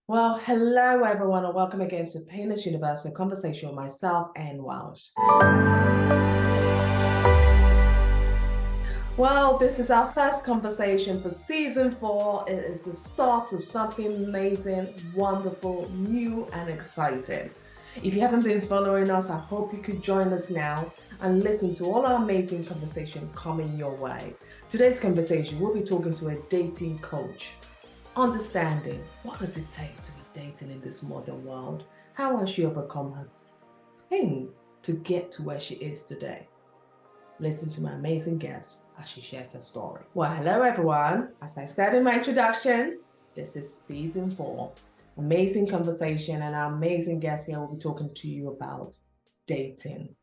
Well, hello everyone, and welcome again to Painless Universal conversation with myself, Anne Welsh. Well, this is our first conversation for season 4. It is the start of something amazing, wonderful, new, and exciting. If you haven't been following us, I hope you could join us now and listen to all our amazing conversation coming your way. Today's conversation, we'll be talking to a dating coach. Understanding what does it take to be dating in this modern world? How has she overcome her pain to get to where she is today? Listen to my amazing guest as she shares her story. Well, hello everyone. As I said in my introduction, this is season 4. Amazing conversation, and our amazing guest here will be talking to you about dating.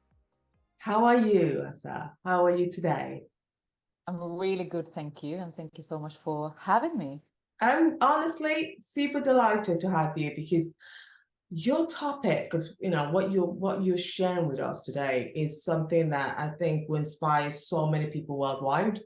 How are you, Asa? How are you today? I'm really good, thank you. And thank you so much for having me. I'm honestly super delighted to have you because your topic of what you're sharing with us today is something that I think will inspire so many people worldwide,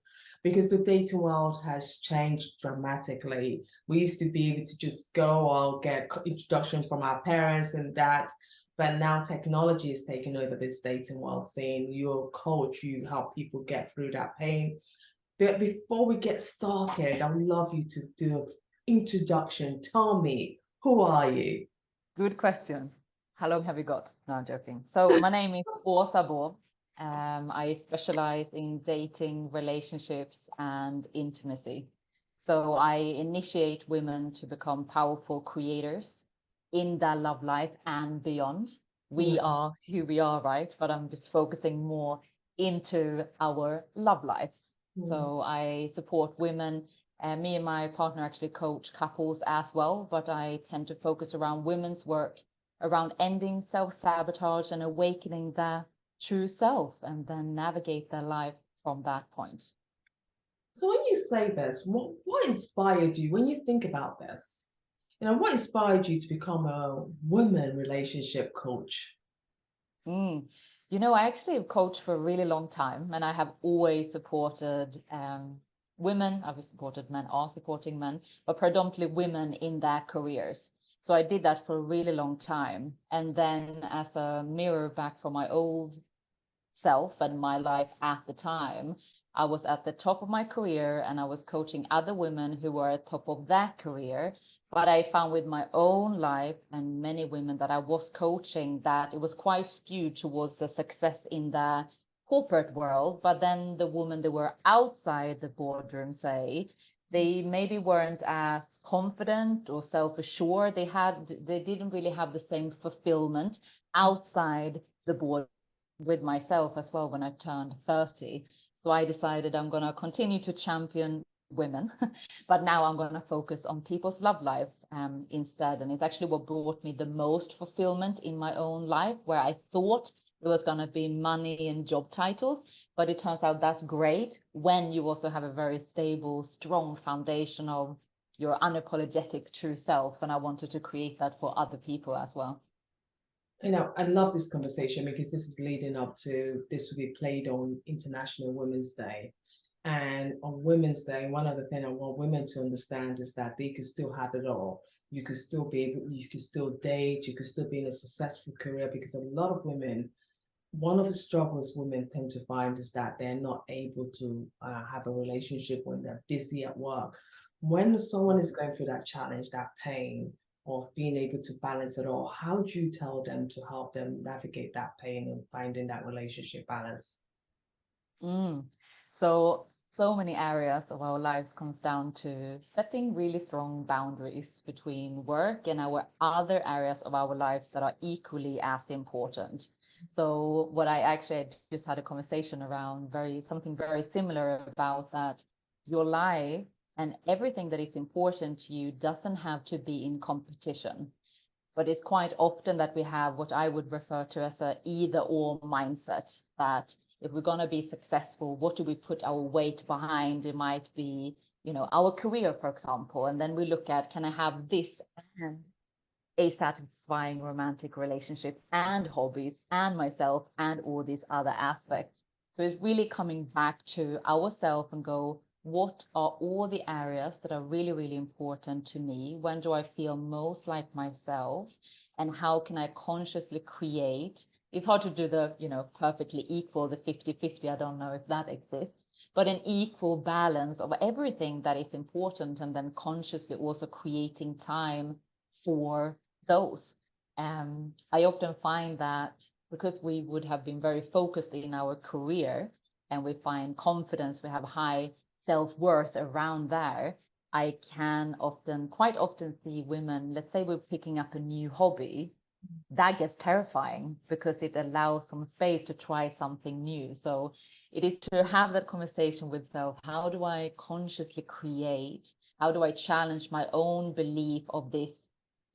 because the dating world has changed dramatically. We used to be able to just go or get introduction from our parents and that, but now technology is taking over this dating world. Saying you're a coach, you help people get through that pain. But before we get started, I would love you to do an introduction. Tell me, who are you? Good question. How long have you got? No, I'm joking. So my name is Asa Baav. I specialize in dating, relationships, and intimacy. So I initiate women to become powerful creators in their love life and beyond. We Mm, are who we are, right? But I'm just focusing more into our love lives. mm. So I support women. Me and my partner actually coach couples as well, but I tend to focus around women's work around ending self-sabotage and awakening their true self and then navigate their life from that point. So when you say this, what inspired you when you think about this? What inspired you to become a women relationship coach? Mm. I actually have coached for a really long time, and I have always supported women. I've supported men, are supporting men, but predominantly women in their careers. So I did that for a really long time. And then, as a mirror back for my old self and my life at the time, I was at the top of my career and I was coaching other women who were at top of their career. But I found with my own life and many women that I was coaching that it was quite skewed towards the success in the corporate world. But then the women that were outside the boardroom, say, they maybe weren't as confident or self-assured. They didn't really have the same fulfillment outside the board with myself as well when I turned 30. So I decided I'm going to continue to champion women, but now I'm going to focus on people's love lives instead. And it's actually what brought me the most fulfillment in my own life, where I thought it was going to be money and job titles, but it turns out that's great when you also have a very stable, strong foundation of your unapologetic true self. And I wanted to create that for other people as well. I love this conversation because this is leading up to this will be played on International Women's Day. And on Women's Day, one other thing I want women to understand is that they could still have it all. You could still be able, you could still date, you could still be in a successful career, because a lot of women, one of the struggles women tend to find is that they're not able to have a relationship when they're busy at work. When someone is going through that challenge, that pain of being able to balance it all, how do you tell them to help them navigate that pain and finding that relationship balance? Mm. So many areas of our lives comes down to setting really strong boundaries between work and our other areas of our lives that are equally as important. So what I actually just had a conversation around something very similar about that your life and everything that is important to you doesn't have to be in competition. But it's quite often that we have what I would refer to as a either or mindset, that if we're going to be successful, what do we put our weight behind? It might be, our career, for example. And then we look at, can I have this and a satisfying romantic relationship and hobbies and myself and all these other aspects? So it's really coming back to ourselves and go, what are all the areas that are really, really important to me? When do I feel most like myself? And how can I consciously create? It's hard to do the, perfectly equal, the 50-50. I don't know if that exists, but an equal balance of everything that is important, and then consciously also creating time for those. I often find that because we would have been very focused in our career and we find confidence, we have high self-worth around there, I can quite often see women, let's say we're picking up a new hobby, that gets terrifying because it allows some space to try something new. So it is to have that conversation with self. How do I consciously create? How do I challenge my own belief of this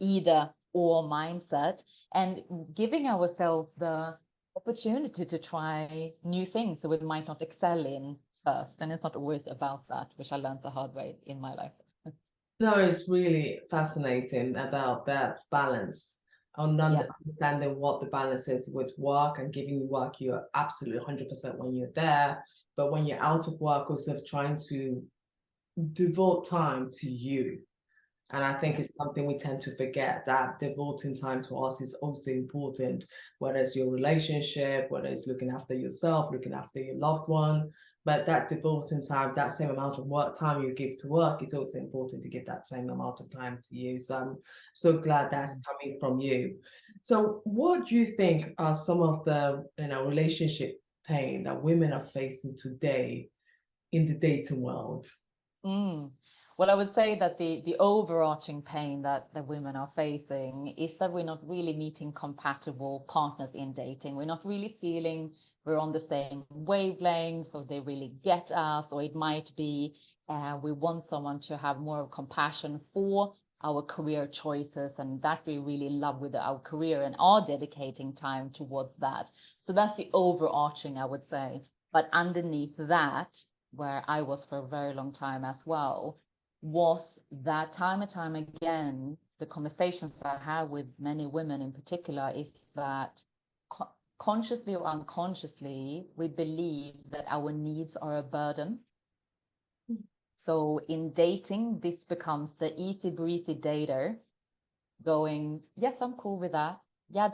either or mindset, and giving ourselves the opportunity to try new things that we might not excel in first. And it's not always about that, which I learned the hard way in my life. No, it's really fascinating about that balance on Yeah. understanding what the balance is with work and giving you work. You're absolutely 100% when you're there, but when you're out of work, also trying to devote time to you. And I think it's something we tend to forget, that devoting time to us is also important, whether it's your relationship, whether it's looking after yourself, looking after your loved one. But that devoting time, that same amount of work time you give to work, it's also important to give that same amount of time to you. So I'm so glad that's coming from you. So what do you think are some of the relationship pain that women are facing today in the dating world? Mm. Well, I would say that the overarching pain that the women are facing is that we're not really meeting compatible partners in dating. We're not really feeling we're on the same wavelength, or they really get us, or it might be we want someone to have more of compassion for our career choices, and that we really love with our career and are dedicating time towards that. So that's the overarching, I would say. But underneath that, where I was for a very long time as well, was that time and time again, the conversations I have with many women in particular is that consciously or unconsciously, we believe that our needs are a burden. So in dating, this becomes the easy breezy dater going, yes, I'm cool with that. Yeah,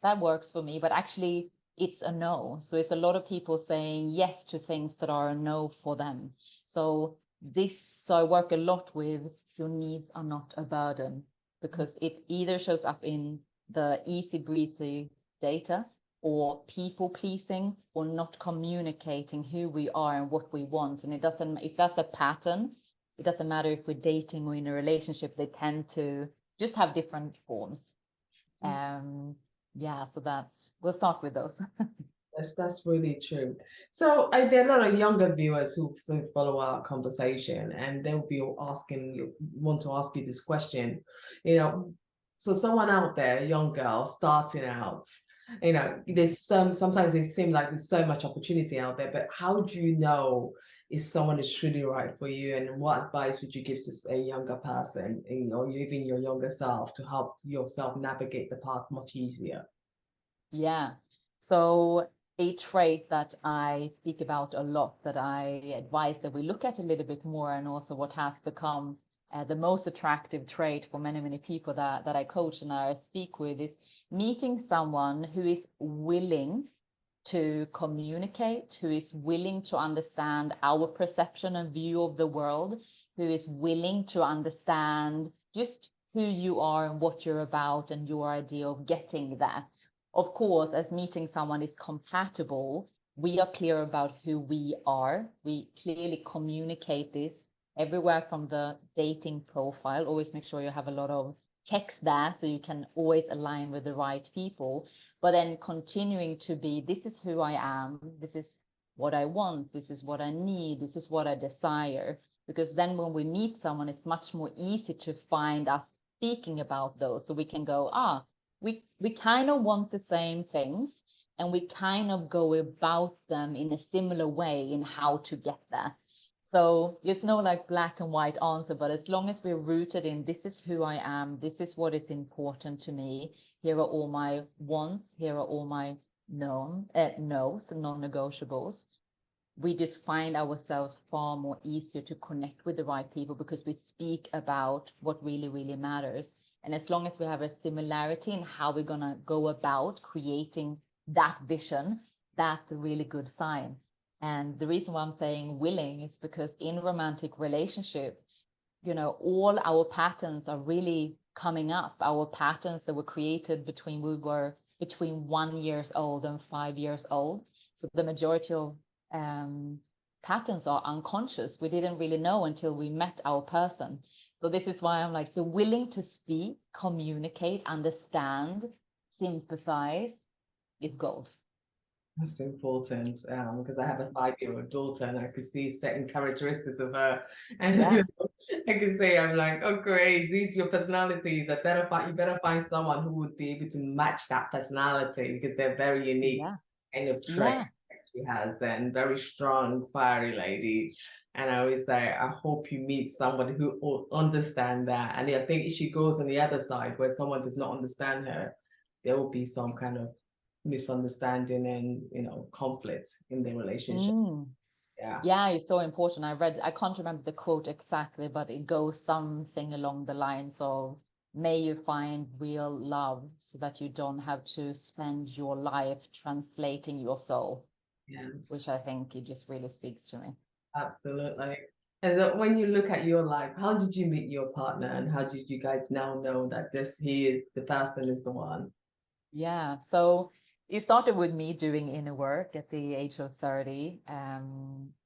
that works for me. But actually, it's a no. So it's a lot of people saying yes to things that are a no for them. So this, so I work a lot with your needs are not a burden, because it either shows up in the easy breezy data, or people pleasing, or not communicating who we are and what we want. And it doesn't, if that's a pattern, it doesn't matter if we're dating or in a relationship, they tend to just have different forms. Yeah, so we'll start with those. That's really true. So there are a lot of younger viewers who follow our conversation, and they'll be want to ask you this question. So someone out there, a young girl starting out, there's sometimes it seems like there's so much opportunity out there, but how do you know if someone is truly right for you, and what advice would you give to a younger person, or even your younger self, to help yourself navigate the path much easier? Yeah. So a trait that I speak about a lot, that I advise that we look at a little bit more, and also what has become the most attractive trait for many, many people that I coach and I speak with, is meeting someone who is willing to communicate, who is willing to understand our perception and view of the world, who is willing to understand just who you are and what you're about and your idea of getting there. Of course, as meeting someone is compatible, we are clear about who we are. We clearly communicate this everywhere from the dating profile. Always make sure you have a lot of text there so you can always align with the right people. But then continuing to be, this is who I am, this is what I want, this is what I need, this is what I desire. Because then when we meet someone, it's much more easy to find us speaking about those. So we can go, we kind of want the same things, and we kind of go about them in a similar way in how to get there. So there's no like black and white answer, but as long as we're rooted in, this is who I am, this is what is important to me, here are all my wants, here are all my no's and non-negotiables, we just find ourselves far more easier to connect with the right people because we speak about what really, really matters. And as long as we have a similarity in how we're going to go about creating that vision, that's a really good sign. And the reason why I'm saying willing is because in romantic relationship, all our patterns are really coming up. Our patterns that were created between we were between 1 years old and 5 years old. So the majority of patterns are unconscious. We didn't really know until we met our person. So this is why I'm like, the willing to speak, communicate, understand, sympathize is gold. That's important because I have a 5-year-old daughter and I can see certain characteristics of her. And Yeah. I can say, I'm like, oh, great, these are your personalities. You better find someone who would be able to match that personality because they're very unique Yeah. kind of trait Yeah. that she has and very strong, fiery lady. And I always say, I hope you meet somebody who will understand that. And I think if she goes on the other side where someone does not understand her, there will be some kind of misunderstanding and conflict in the relationship. Mm. Yeah. Yeah, it's so important. I can't remember the quote exactly, but it goes something along the lines of, may you find real love so that you don't have to spend your life translating your soul, Yes, which I think it just really speaks to me. absolutely. And that when you look at your life, how did you meet your partner and how did you guys now know that the person is the one? Yeah, so it started with me doing inner work at the age of 30.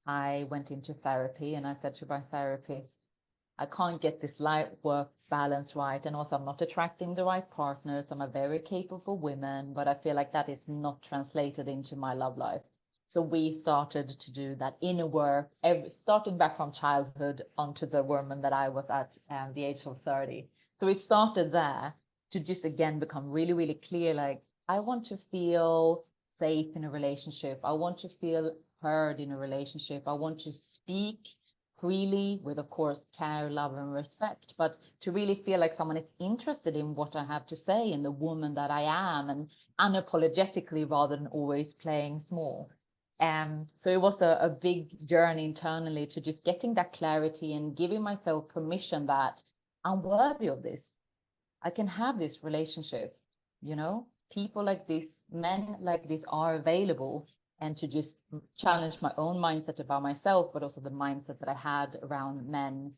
I went into therapy and I said to my therapist, I can't get this life work balance right. And also, I'm not attracting the right partners. I'm a very capable woman, but I feel like that is not translated into my love life. So we started to do that inner work, starting back from childhood onto the woman that I was at the age of 30. So we started there to just again become really, really clear. Like, I want to feel safe in a relationship. I want to feel heard in a relationship. I want to speak freely with, of course, care, love, and respect, but to really feel like someone is interested in what I have to say and the woman that I am, and unapologetically rather than always playing small. So it was a big journey internally to just getting that clarity and giving myself permission that I'm worthy of this. I can have this relationship, people like this, men like this are available, and to just challenge my own mindset about myself, but also the mindset that I had around men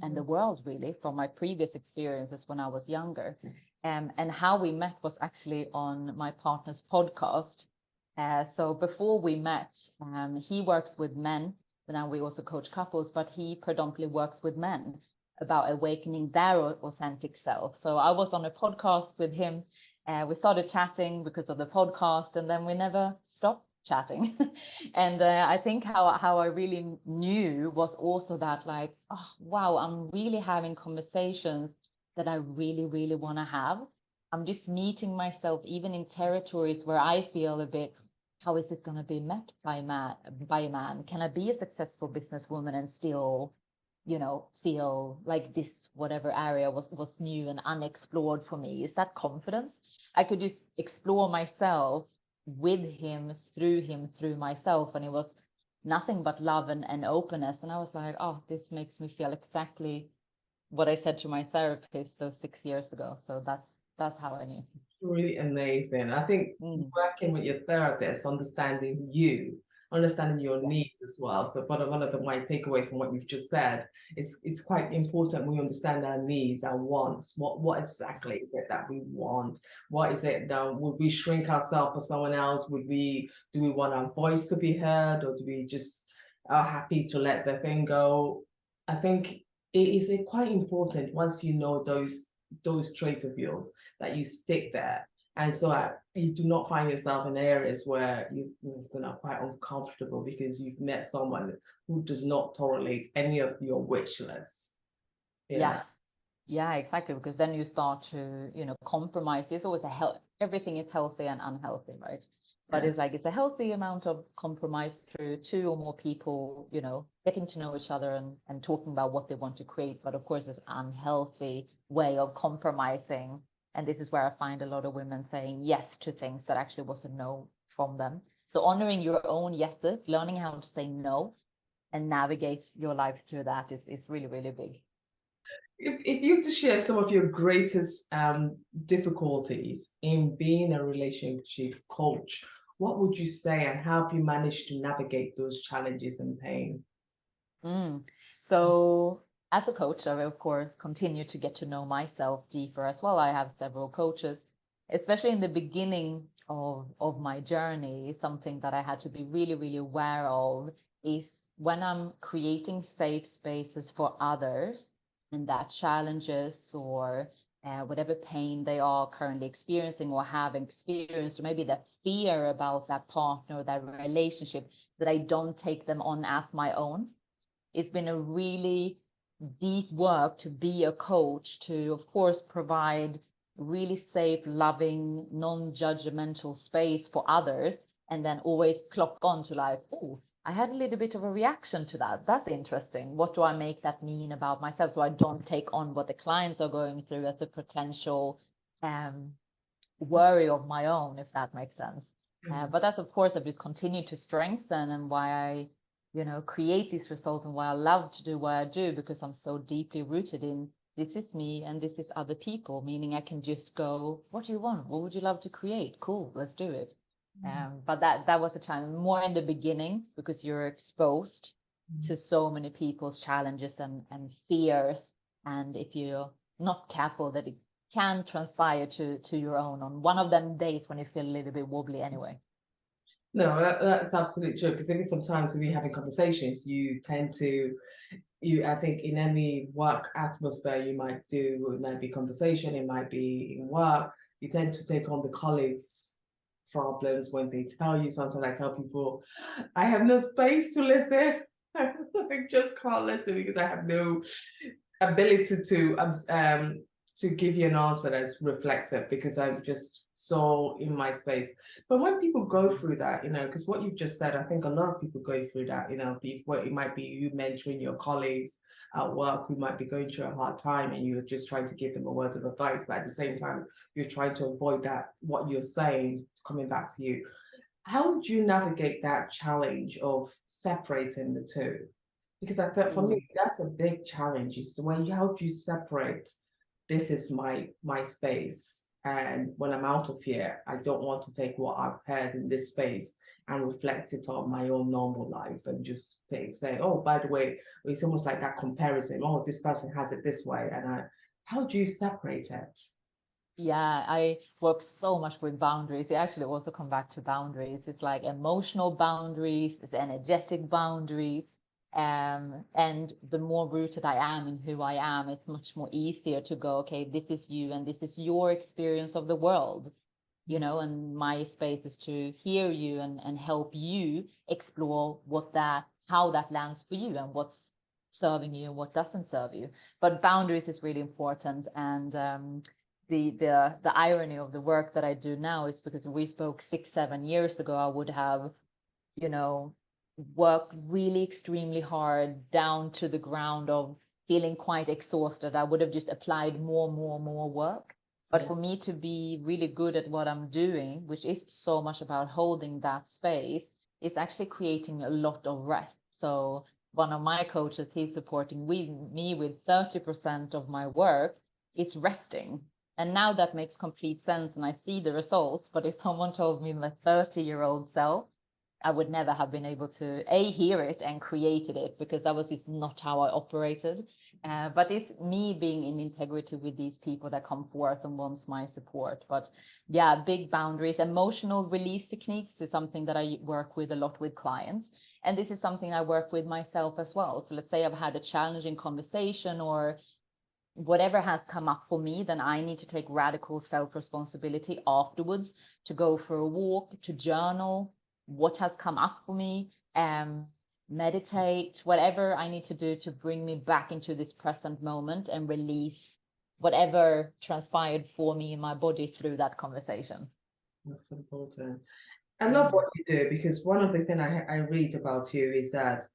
and the world, really, from my previous experiences when I was younger. And how we met was actually on my partner's podcast. So before we met, he works with men, but now we also coach couples, but he predominantly works with men about awakening their authentic self. So I was on a podcast with him. We started chatting because of the podcast, and then we never stopped chatting. And I think how I really knew was also that, like, oh, wow, I'm really having conversations that I really, really want to have. I'm just meeting myself even in territories where I feel a bit, how is this going to be met by a man? Can I be a successful businesswoman and still, feel like this whatever area was new and unexplored for me? Is that confidence? I could just explore myself with him, through myself, and it was nothing but love and openness. And I was like, oh, this makes me feel exactly what I said to my therapist those 6 years ago. So that's how I knew. Really amazing. I think Mm. working with your therapist, understanding your Yeah. needs as well. So one of my takeaway from what you've just said is it's quite important we understand our needs, our wants. What exactly is it that we want? What is it that would we shrink ourselves for someone else? Do we want our voice to be heard, or do we just are happy to let the thing go? I think it is quite important once you know those traits of yours that you stick there. And so you do not find yourself in areas where you're quite uncomfortable because you've met someone who does not tolerate any of your wish lists. Yeah. Yeah. Yeah, exactly. Because then you start to, compromise. It's always everything is healthy and unhealthy, right? But Yes. it's like it's a healthy amount of compromise through two or more people, getting to know each other and talking about what they want to create. But of course, this unhealthy way of compromising. And this is where I find a lot of women saying yes to things that actually was a no from them. So honoring your own yeses, learning how to say no and navigate your life through that is really, really big. If you have to share some of your greatest difficulties in being a relationship coach, what would you say and how have you managed to navigate those challenges and pain? Mm. So as a coach, I of course continue to get to know myself deeper as well. I have several coaches, especially in the beginning of my journey. Something that I had to be really, really aware of is when I'm creating safe spaces for others and that challenges or whatever pain they are currently experiencing or have experienced, or maybe that fear about that partner or that relationship, that I don't take them on as my own. It's been a really deep work to be a coach, to, of course, provide really safe, loving, non-judgmental space for others, and then always clock on to like, oh, I had a little bit of a reaction to that. That's interesting. What do I make that mean about myself so I don't take on what the clients are going through as a potential worry of my own, if that makes sense. But that's, of course, I've just continued to strengthen and why I, create these results and why I love to do what I do, because I'm so deeply rooted in this is me and this is other people, meaning I can just go, what do you want? What would you love to create? Cool, let's do it. But that was a challenge more in the beginning because you're exposed to so many people's challenges and fears. And if you're not careful, that it can transpire to your own on one of them days when you feel a little bit wobbly anyway. No, that's absolutely true. Because even sometimes when you're having conversations, you tend to, I think in any work atmosphere you might do, it might be conversation, it might be in work, you tend to take on the colleagues' problems when they tell you. Sometimes I tell people, I have no space to listen. I just can't listen because I have no ability to give you an answer that's reflective because I'm just so in my space. But when people go through that, because what you've just said, I think a lot of people go through that, before it might be you mentoring your colleagues at work who might be going through a hard time and you're just trying to give them a word of advice, but at the same time, you're trying to avoid that, what you're saying coming back to you. How would you navigate that challenge of separating the two? Because I thought for me, that's a big challenge is when how do you separate this is my space. And when I'm out of here, I don't want to take what I've heard in this space and reflect it on my own normal life and just say, oh, by the way, it's almost like that comparison. Oh, this person has it this way. And how do you separate it? Yeah, I work so much with boundaries. It actually also come back to boundaries. It's like emotional boundaries, it's energetic boundaries. And the more rooted I am in who I am, it's much more easier to go, okay, this is you and this is your experience of the world, and my space is to hear you and help you explore how that lands for you and what's serving you and what doesn't serve you. But boundaries is really important. And the irony of the work that I do now is because we spoke 6-7 years ago, I would have, you know, worked really extremely hard down to the ground of feeling quite exhausted. I would have just applied more work. But for me to be really good at what I'm doing, which is so much about holding that space, it's actually creating a lot of rest. So one of my coaches, he's supporting me with 30% of my work. It's resting. And now that makes complete sense and I see the results. But if someone told me my 30-year-old self, I would never have been able to hear it and created it because that was just not how I operated. But it's me being in integrity with these people that come forth and wants my support. But yeah, big boundaries. Emotional release techniques is something that I work with a lot with clients. And this is something I work with myself as well. So let's say I've had a challenging conversation or whatever has come up for me, then I need to take radical self-responsibility afterwards to go for a walk, to journal what has come up for me, meditate, whatever I need to do to bring me back into this present moment and release whatever transpired for me in my body through that conversation. That's important. I love what you do because one of the things I read about you is that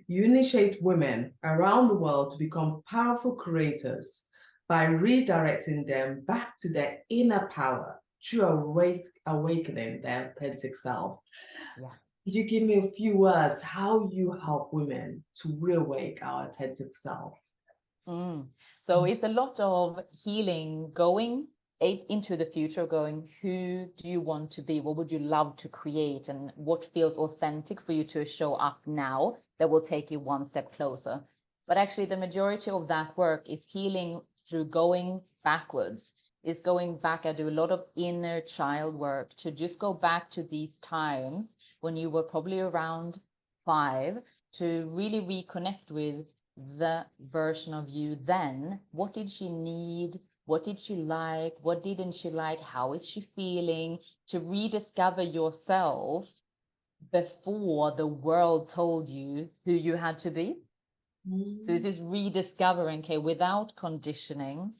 you initiate women around the world to become powerful creators by redirecting them back to their inner power, true awakening their authentic self. Yeah. Could you give me a few words how you help women to reawake our authentic self? Mm. So it's a lot of healing, going into the future, going, who do you want to be? What would you love to create? And what feels authentic for you to show up now that will take you one step closer? But actually, the majority of that work is healing through going backwards, is going back. I do a lot of inner child work to just go back to these times when you were probably around 5 to really reconnect with the version of you then. What did she need? What did she like? What didn't she like? How is she feeling? To rediscover yourself before the world told you who you had to be. So it's Mm. just rediscovering, okay, without conditioning,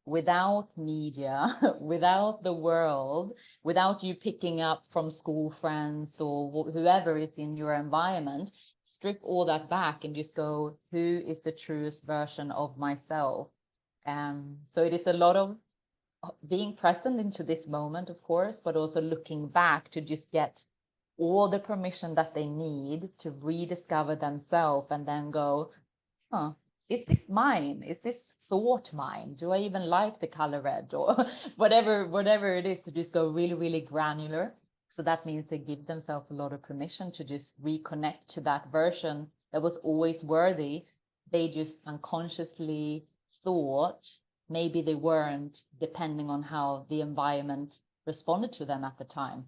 without media, without the world, without you picking up from school friends or whoever is in your environment, strip all that back and just go, who is the truest version of myself? So it is a lot of being present into this moment, of course, but also looking back to just get all the permission that they need to rediscover themselves and then go, huh, is this mine? Is this thought mine? Do I even like the color red or whatever it is, to just go really, really granular. So that means they give themselves a lot of permission to just reconnect to that version that was always worthy. They just unconsciously thought maybe they weren't, depending on how the environment responded to them at the time.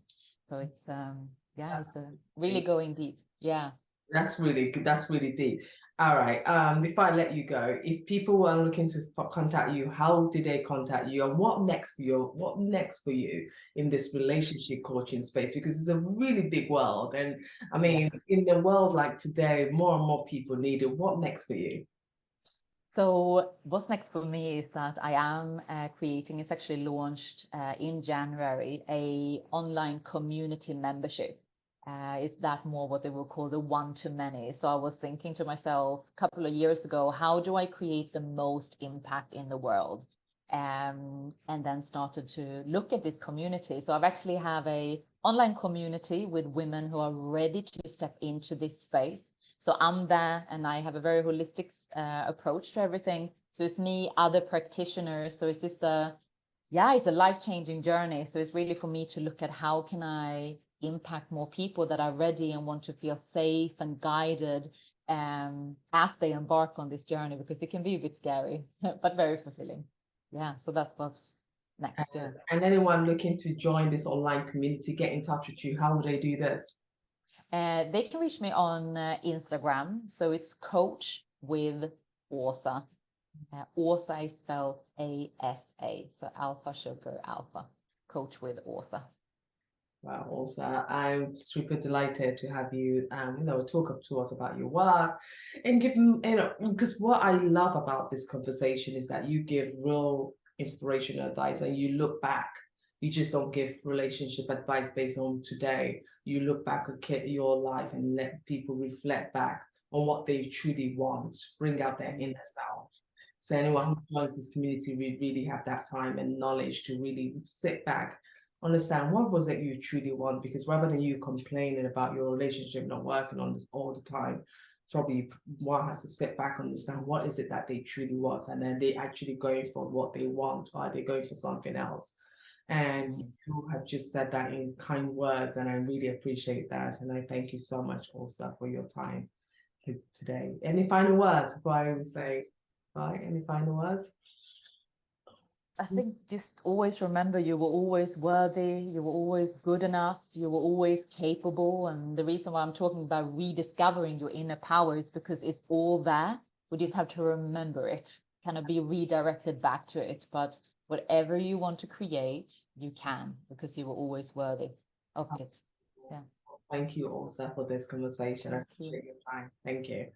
So it's yeah, That's it's a really going deep. Yeah. That's really good. That's really deep. All right. Before I let you go, if people were looking to contact you, how did they contact you, and what next for you? What next for you in this relationship coaching space? Because it's a really big world, and I Yeah. mean, in the world like today, more and more people need it. What next for you? So what's next for me is that I am creating, it's actually launched in January, a online community membership. Is that more what they will call the one-to-many? So I was thinking to myself a couple of years ago, how do I create the most impact in the world? And then started to look at this community. So I've actually have a online community with women who are ready to step into this space. So I'm there and I have a very holistic approach to everything. So it's me, other practitioners. So it's just yeah, it's a life-changing journey. So it's really for me to look at how can I impact more people that are ready and want to feel safe and guided as they embark on this journey, because it can be a bit scary, but very fulfilling. Yeah, so that's what's next. Yeah. And anyone looking to join this online community, get in touch with you. How would they do this? They can reach me on Instagram. So it's Coach with Asa. Asa is spelled ASA. So Alpha Sugar Alpha. Coach with Asa. Wow, also, I'm super delighted to have you, talk to us about your work and give, because what I love about this conversation is that you give real inspirational advice and you look back. You just don't give relationship advice based on today. You look back at your life and let people reflect back on what they truly want, bring out their inner self. So anyone who joins this community, we really have that time and knowledge to really sit back, understand what was it you truly want, because rather than you complaining about your relationship not working on this all the time, probably one has to sit back, understand what is it that they truly want, and then they actually going for what they want, or are they going for something else. And you have just said that in kind words, and I really appreciate that, and I thank you so much also for your time today. Any final words before I say bye? Any final words? I think just always remember you were always worthy, you were always good enough, you were always capable. And the reason why I'm talking about rediscovering your inner power is because it's all there. We just have to remember it, kind of be redirected back to it. But whatever you want to create, you can, because you were always worthy of it. Yeah. Thank you also for this conversation. I Thank you. appreciate your time. Thank you.